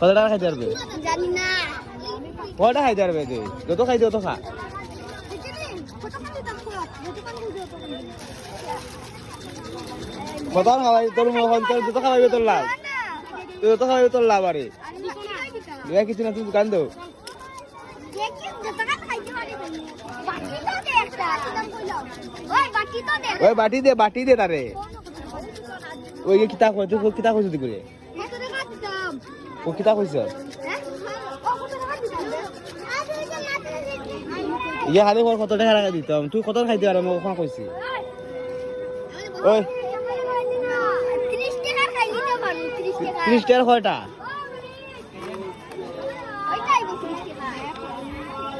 কত টাকা খাইতে পারবে? জানি না। কটা খাইতে পারবে তুই? যত খাইতে তত খা। কত খাওয়াই তোর যত খাওয়াইবে তোর লাভ, তুই যত খাওয়াইবে তোর লাভ। আরে কিছু না, তুই দোকান দেও। ওই বাটি দে তারে। ওই কিতা কই তুই, কিতা কইছ তুই করে? ও কিতা কইছ? ইয়া খালি কত টাকা রাখা দিতাম, তুই কত খাইতে পারো? আমি কখন কইছি? ওই 30 টাকার কয়টা?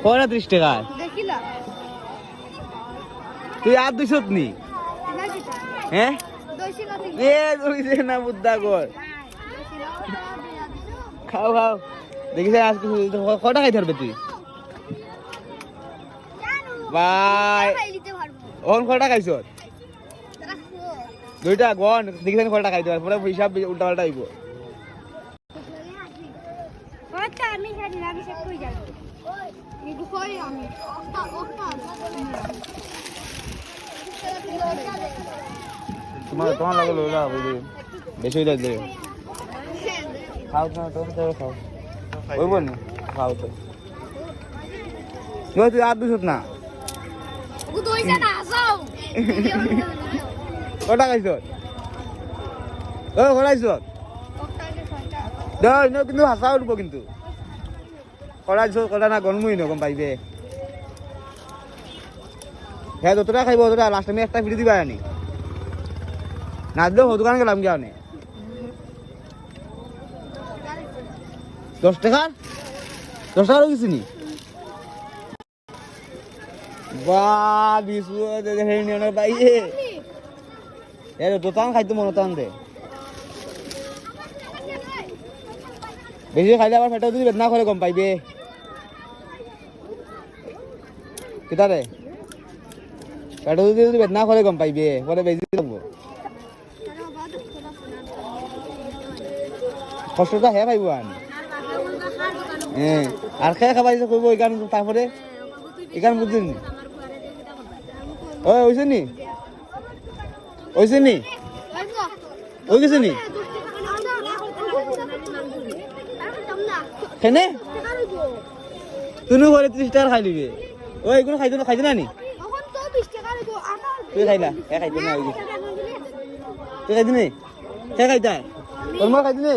কয়টা 30 টাকা? তুই আর 200 নি? হ্যাঁ এ দইছে না বুদ্ধা কর। খাও খাও দেখিস আজ কয়টা খাইতে পারবে তুই? বাই ওন কয়টা খাইছ? দুইটা গন দেখিস কয়টা খাইতে পারবে, পরে হিসাব উল্টা পাল্টা হইব। তোমার লাগে লোলা বেশি হয়ে যাবে। খাও না তো খাও ওই বল না খাও তো। তুই আর 200 না? কটা খাইছ? ও কটাইছ? কিন্তু হাসা উঠব কিন্তু কটাইছ কটা না গনমুই নগম পাইবে। হ্যাঁ যতটা খাইব ততটা লাস্ট আমি একটা ফিরে দিবা আনি না দিলেও দোকান গেলাম গিয়ে আনে। 10 টাকা 10 টাকা কিছু নি? বা বিশু পাইয়ে দোকান খাইতো মনে টান দে। বেশি খাইলে আবার পেটে যদি বেদনা করে গম পাইবে। কিতা রে পেটে যদি বেদনা করে গম পাইবে, পরে বেশি লাগবো। কষ্টটা হে পাইব আনি। হ্যাঁ আর খেয়ে খাবাই করবো এখান, তারপরে এখান বুঝছেন নি? ওই হয়েছে নি? হয়েছে নি? ওই গেছে নি? কেনে তুই ঘরে 30 টাকা খাই লিবে? ওই এগুলো খাইতে না নি? তুই খাইলা খাইতে না? তুই খাইতে নি? খাইতা তোর মা খাইতে নি?